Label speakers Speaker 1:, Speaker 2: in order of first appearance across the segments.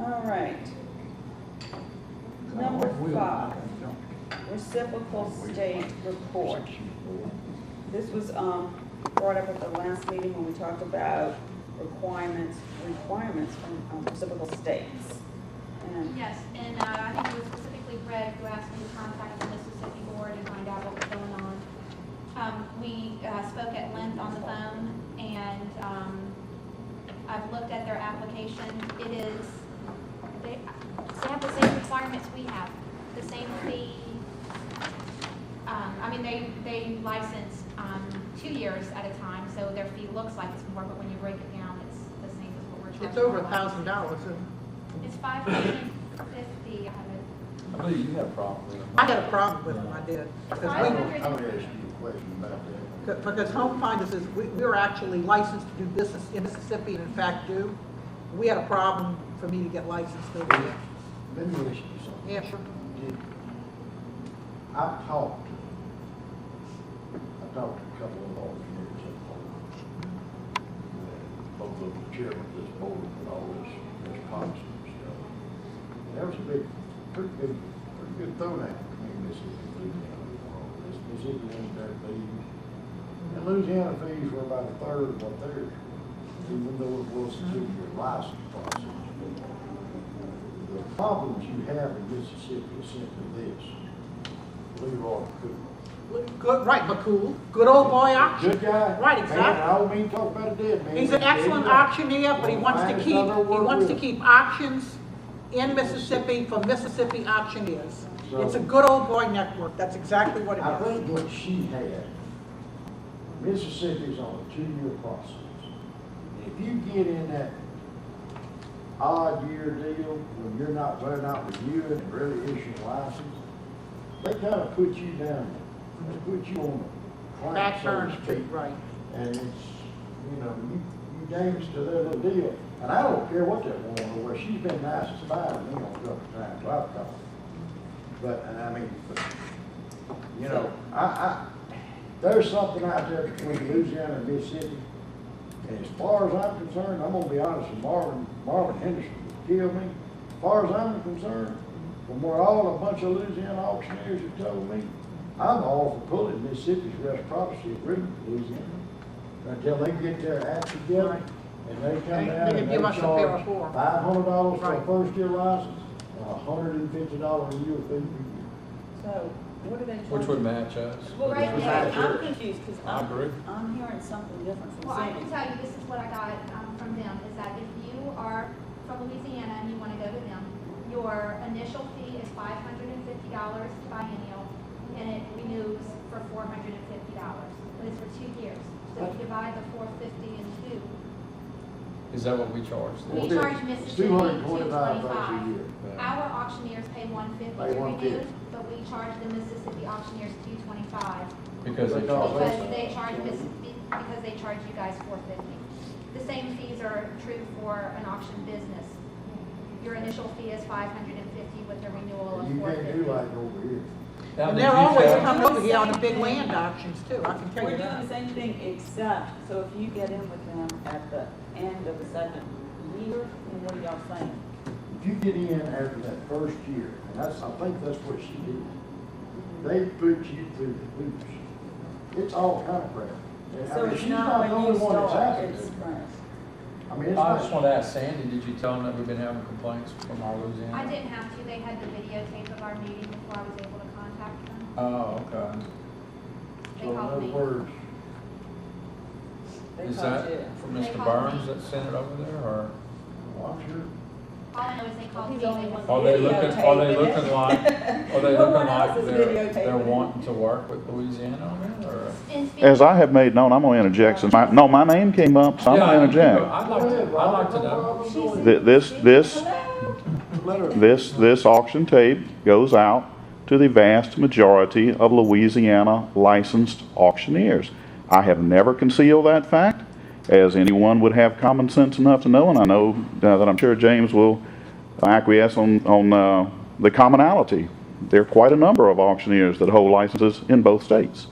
Speaker 1: All right. Number 5, reciprocal state report. This was brought up at the last meeting when we talked about requirements from reciprocal states. And
Speaker 2: Yes, and I think it was specifically Greg who asked me to contact the Mississippi board and find out what was going on. We spoke at length on the phone, and I've looked at their application. They have the same requirements we have, the same fee. I mean, they license 2 years at a time, so their fee looks like it's more, but when you break it down, it's the same as what we're charging.
Speaker 3: It's over
Speaker 2: for a license.
Speaker 3: $1,000.
Speaker 2: It's $550.
Speaker 4: I believe you had a problem with them.
Speaker 3: I had a problem with them, I did.
Speaker 5: I'm gonna ask you a question about that.
Speaker 3: Because Home Finders is, we're actually licensed to do business in Mississippi, and in fact do. We had a problem for me to get licensed over there.
Speaker 5: Let me ask you something.
Speaker 3: Yeah, sure.
Speaker 5: I've talked to a couple of auctioneers at home. Both of the chairman of this board and all this policy and stuff. And there was a pretty good throwdown between Mississippi and Louisiana on all this. Mississippi wanted their fees. And Louisiana fees were about a third of what theirs were, even though it was a 2-year license process. The problems you have in Mississippi is simply this. Leroy Cool.
Speaker 3: Good, right, McCool. Good old boy auction.
Speaker 5: Good guy.
Speaker 3: Right,
Speaker 5: Man,
Speaker 3: exactly.
Speaker 5: I don't mean to talk about a dead man.
Speaker 3: He's an excellent auctioneer, but he wants to keep auctions in Mississippi for Mississippi auctioneers. It's a good old boy network. That's exactly what
Speaker 5: I
Speaker 3: it is.
Speaker 5: think what she had, Mississippi's on a 2-year process. If you get in that odd year deal when they're not reviewing and really issuing license, they kind of put you down. They put you on the crank,
Speaker 3: Back
Speaker 5: so to
Speaker 3: turn,
Speaker 5: speak.
Speaker 3: right.
Speaker 5: And it's, you damage to their little deal. And I don't care what that woman, where she's been nice as fire to me on a couple of times, I've called. But, and I mean, there's something out there between Louisiana and Mississippi. And as far as I'm concerned, I'm gonna be honest with Marvin Henderson would kill me. As far as I'm concerned, from what a bunch of Louisiana auctioneers have told me, I'm all for pulling Mississippi's reciprocity agreement to Louisiana. Until they get their act together and they come down
Speaker 3: They
Speaker 5: and
Speaker 3: give
Speaker 5: they
Speaker 3: us a
Speaker 5: charge
Speaker 3: fair report.
Speaker 5: $500 for a
Speaker 3: Right.
Speaker 5: first-year license and $150 a year fee per year.
Speaker 1: so, what are they charging?
Speaker 4: Which would match us.
Speaker 2: Well, right
Speaker 1: Okay,
Speaker 2: now,
Speaker 1: I'm confused because
Speaker 4: I agree.
Speaker 1: I'm hearing something different from
Speaker 2: well, I
Speaker 1: Sandy.
Speaker 2: can tell you, this is what I got from them, is that if you are from Louisiana and you want to go to them, your initial fee is $550 biennial, and it renews for $450, but it's for 2 years. So if you divide the $450 in 2,
Speaker 4: Is that what we charge?
Speaker 2: we
Speaker 5: Well,
Speaker 2: charge
Speaker 5: it's
Speaker 2: Mississippi
Speaker 5: $225 a
Speaker 2: $225.
Speaker 5: year.
Speaker 2: Our auctioneers pay $150
Speaker 5: Pay
Speaker 2: to renew,
Speaker 5: $150.
Speaker 2: but we charge the Mississippi auctioneers $225.
Speaker 4: Because they
Speaker 5: Because
Speaker 4: charge.
Speaker 2: Because they charge Mississippi, because they charge you guys $450. The same fees are true for an auction business. Your initial fee is $550 with the renewal of
Speaker 5: You can't do
Speaker 2: $450.
Speaker 5: like over here.
Speaker 4: Now,
Speaker 3: And
Speaker 4: did
Speaker 3: they're
Speaker 4: you
Speaker 3: always
Speaker 4: tell-
Speaker 3: coming over here on the big land auctions too, I can tell
Speaker 1: We're
Speaker 3: you
Speaker 1: doing
Speaker 3: that.
Speaker 1: the same thing except, so if you get in with them at the end of the second year, then what are y'all saying?
Speaker 5: If you get in after that first year, and I think that's what she did, they put you through the hoops. It's all kind of crap. And, I
Speaker 1: So
Speaker 5: mean,
Speaker 1: it's
Speaker 5: she's
Speaker 1: not
Speaker 5: the
Speaker 1: when
Speaker 5: only
Speaker 1: you
Speaker 5: one that's
Speaker 1: start,
Speaker 5: out
Speaker 1: it's
Speaker 5: there.
Speaker 1: right.
Speaker 5: I mean, it's
Speaker 4: I just
Speaker 5: not,
Speaker 4: want to ask Sandy, did you tell them that we've been having complaints from our Louisiana?
Speaker 2: I didn't have to, they had the videotape of our meeting before I was able to contact them.
Speaker 4: Oh, okay.
Speaker 2: They
Speaker 5: so in
Speaker 2: called
Speaker 5: other
Speaker 2: me.
Speaker 5: words,
Speaker 1: They
Speaker 4: Is
Speaker 1: called
Speaker 4: that
Speaker 1: you.
Speaker 4: from
Speaker 2: They
Speaker 4: Mr.
Speaker 2: called
Speaker 4: Burns
Speaker 2: me.
Speaker 4: that sent it over there, or
Speaker 5: well, I'm sure.
Speaker 2: All I know is they called me.
Speaker 1: He's the only
Speaker 2: They
Speaker 1: one.
Speaker 4: are they looking,
Speaker 1: Videotaping No one else is
Speaker 4: they're
Speaker 1: videotaping.
Speaker 4: wanting to work with Louisiana on it, or?
Speaker 2: In
Speaker 6: As I have made known, I'm going to interject since my name came up, so I'm going to interject.
Speaker 4: I'd like to know.
Speaker 6: This auction tape goes out to the vast majority of Louisiana licensed auctioneers. I have never concealed that fact, as anyone would have common sense enough to know, and I know that I'm sure James will acquiesce on the commonality. There are quite a number of auctioneers that hold licenses in both states.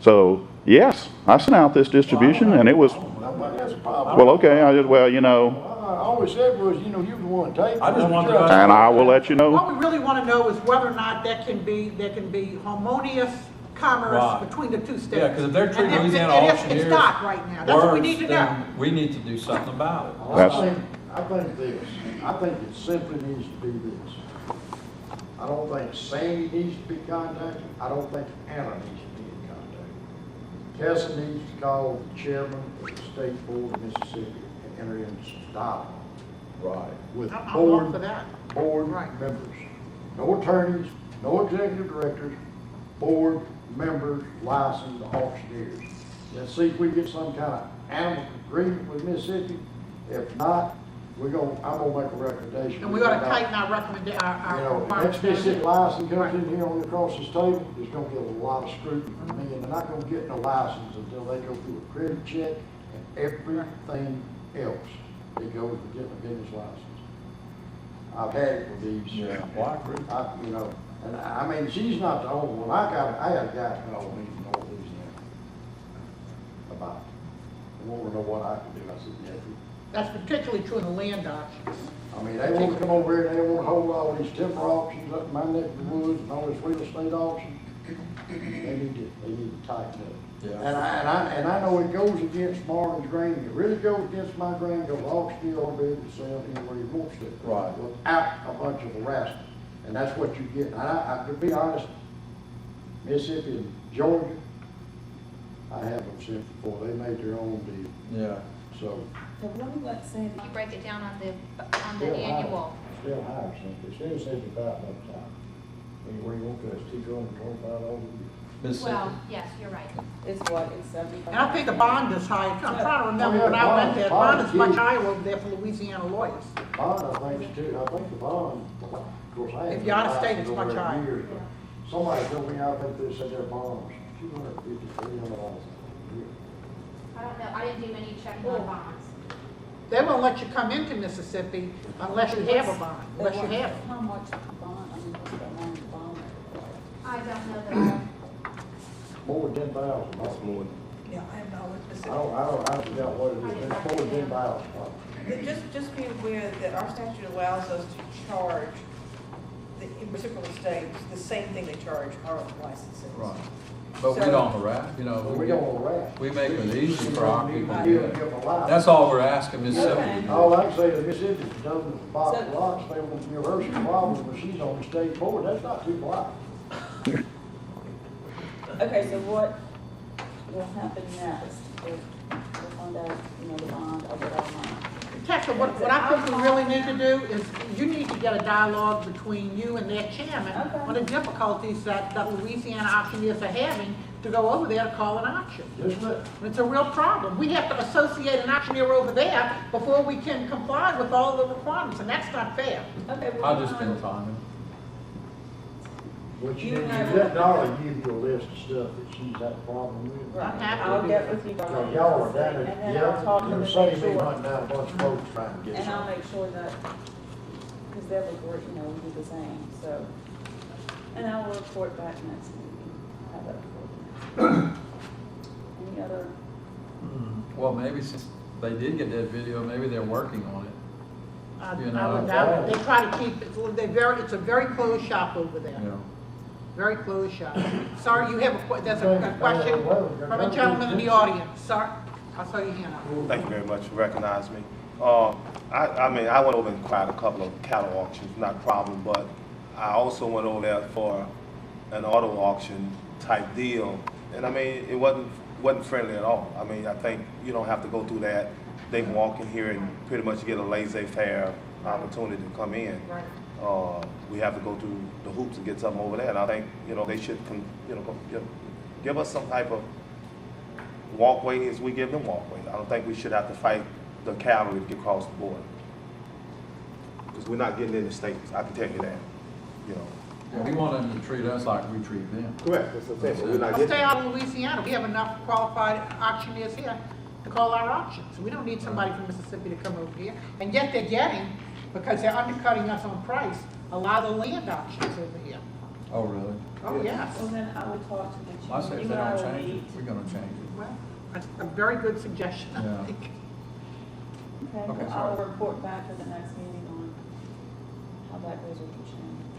Speaker 6: So, yes, I sent out this distribution, and it was,
Speaker 5: Nobody has a problem.
Speaker 6: well, okay,
Speaker 5: All all we said was, you know, you the one taking.
Speaker 4: I just wanted to-
Speaker 6: And I will let you know.
Speaker 3: What we really want to know is whether or not there can be harmonious commerce
Speaker 4: Right.
Speaker 3: between the two states.
Speaker 4: Yeah, because if they're treating
Speaker 3: And
Speaker 4: Louisiana
Speaker 3: it's
Speaker 4: auctioneers
Speaker 3: not right now. That's what we need to
Speaker 4: worse,
Speaker 3: know.
Speaker 4: then we need to do something about it.
Speaker 6: That's-
Speaker 5: I think this, I think it simply needs to be this. I don't think Sandy needs to be contacted, I don't think Anna needs to be in contact. Tessa needs to call the chairman of the State Board of Mississippi and enter into some dialogue
Speaker 4: Right.
Speaker 5: with
Speaker 3: I'm all for
Speaker 5: board
Speaker 3: that.
Speaker 5: members. No attorneys, no executive directors, board members, licensed auctioneers. Let's see if we get some kind of amicable agreement with Mississippi. If not, I'm gonna make a recommendation.
Speaker 3: And we ought to tighten our recommendation,
Speaker 5: You
Speaker 3: our
Speaker 5: know,
Speaker 3: requirements.
Speaker 5: next Mississippi license comes in here on across this table, it's gonna get a lot of scrutiny from me, and they're not gonna get no license until they go through a credit check and everything else that goes with getting a business license. I've had it with these.
Speaker 4: Yeah, well, I agree.
Speaker 5: You know, and I mean, she's not the only one. I had a guy call me from North Louisiana about it. They want to know what I can do. I said, yeah.
Speaker 3: That's particularly true in the land auctions.
Speaker 5: I mean, they want to come over here and they want to hold all these timber auctions up in my neck of the woods and all this real estate auctions. They need to tighten up.
Speaker 4: Yeah.
Speaker 5: And I know it goes against Marvin's grain. It really goes against my grain, because the auctioneer ought to be able to sell anywhere he wants to.
Speaker 4: Right.
Speaker 5: Without a bunch of harassment. And that's what you get. And to be honest, Mississippi and Georgia, I have no sympathy for. They made their own deal.
Speaker 4: Yeah.
Speaker 5: So,
Speaker 1: So let me let Sandy.
Speaker 2: You break it down on the
Speaker 5: still
Speaker 2: annual.
Speaker 5: Still higher sympathy. Still $75 out. Anywhere you want to, it's $225
Speaker 4: Mississippi.
Speaker 2: Well, yes, you're right.
Speaker 1: It's what, it's 75?
Speaker 3: And I think the bond is high. I'm trying to remember when I went there, bond is much higher over there for Louisiana lawyers.
Speaker 5: Bond, I think, too. I think the bond, of course, I
Speaker 3: If
Speaker 5: ain't.
Speaker 3: you're out of
Speaker 5: been
Speaker 3: state, it's
Speaker 5: over
Speaker 3: much
Speaker 5: there in
Speaker 3: higher.
Speaker 5: years, but somebody told me, I think they said their bond was $250, $300 a year.
Speaker 2: I don't know, I didn't do any checking on bonds.
Speaker 3: They won't let you come into Mississippi unless you have a bond, unless you have it.
Speaker 1: How much bond, I mean, what's the amount of bond?
Speaker 2: I don't know that.
Speaker 5: More than 10,000.
Speaker 7: That's more.
Speaker 3: Yeah, I have no
Speaker 5: I forgot what it is, it's more than 10,000.
Speaker 8: Just be aware that our statute allows us to charge the reciprocal states the same thing they charge our licenses.
Speaker 4: Right. But we
Speaker 8: So-
Speaker 4: don't harass, you know.
Speaker 5: We don't harass.
Speaker 4: We make it easy for our people to
Speaker 5: Give
Speaker 4: get
Speaker 5: them
Speaker 4: it.
Speaker 5: a license.
Speaker 4: That's all we're asking Mississippi
Speaker 1: Okay.
Speaker 4: to do.
Speaker 5: All I can say is Mississippi doesn't box
Speaker 1: So-
Speaker 5: blocks, they want to give her some problems when she's on the state board, that's not too blocks.
Speaker 1: Okay, so what will happen next? We'll find out, you know, the bond of it all now.
Speaker 3: Texa, what I think we really need to do is, you need to get a dialogue between you and their chairman
Speaker 1: Okay.
Speaker 3: on the difficulties that Louisiana auctioneers are having to go over there to call an auction.
Speaker 5: Just let,
Speaker 3: It's a real problem. We have to associate an auctioneer over there before we can comply with all the requirements, and that's not fair.
Speaker 1: Okay, well,
Speaker 4: I'll just spend time.
Speaker 5: what you
Speaker 1: You
Speaker 5: need,
Speaker 1: have-
Speaker 5: let Dolly give you a list of stuff that she's had a problem with.
Speaker 1: Right,
Speaker 3: I'm happy to
Speaker 1: I'll
Speaker 3: do
Speaker 1: get
Speaker 3: that.
Speaker 1: with you,
Speaker 5: So
Speaker 1: Darlene.
Speaker 5: y'all are down
Speaker 1: And
Speaker 5: at,
Speaker 1: then I'll talk to them
Speaker 5: you
Speaker 1: and
Speaker 5: say
Speaker 1: make
Speaker 5: me
Speaker 1: sure,
Speaker 5: hunting down a bunch of folks trying to get
Speaker 1: and I'll
Speaker 5: something.
Speaker 1: make sure that, because they'll agree, you know, we do the same, so. And I will report back next meeting. I'll have that report. Any other,
Speaker 4: Well, maybe since they did get that video, maybe they're working on it. You know,
Speaker 3: I would doubt it. They try to keep, it's a very closed shop over there.
Speaker 4: You know.
Speaker 3: Very closed shop. Sorry, you have there's a question from a gentleman in the audience. Sir, I saw your hand up.
Speaker 7: Thank you very much for recognizing me. I mean, I went over and acquired a couple of cattle auctions, not a problem, but I also went over there for an auto auction type deal. And I mean, it wasn't friendly at all. I mean, I think you don't have to go through that. They can walk in here and pretty much get a laissez-faire opportunity to come in.
Speaker 3: Right.
Speaker 7: We have to go through the hoops and get something over there. And I think, they should, give us some type of walkway as we give them walkways. I don't think we should have to fight the cavalry to get across the border. Because we're not getting in the states, I can tell you that,
Speaker 4: Yeah, we want them to treat us like we treat them.
Speaker 7: Correct, that's what I'm saying, but we're not
Speaker 3: Let's stay
Speaker 7: getting.
Speaker 3: out of Louisiana. We have enough qualified auctioneers here to call our auctions. We don't need somebody from Mississippi to come over here. And yet they're getting, because they're undercutting us on price, a lot of the land auctions over here.
Speaker 4: Oh, really?
Speaker 3: Oh, yes.
Speaker 1: well, then I will talk to the
Speaker 4: I say
Speaker 1: chairman.
Speaker 4: if
Speaker 1: You
Speaker 4: they
Speaker 1: and I
Speaker 4: don't
Speaker 1: will
Speaker 4: change
Speaker 1: meet.
Speaker 4: it, we're gonna change it.
Speaker 3: Well, that's a very good suggestion, I
Speaker 4: Yeah.
Speaker 3: think.
Speaker 1: Okay,
Speaker 4: Okay,
Speaker 1: well, I'll
Speaker 4: sorry.
Speaker 1: report back at the next meeting on how that goes with the chain.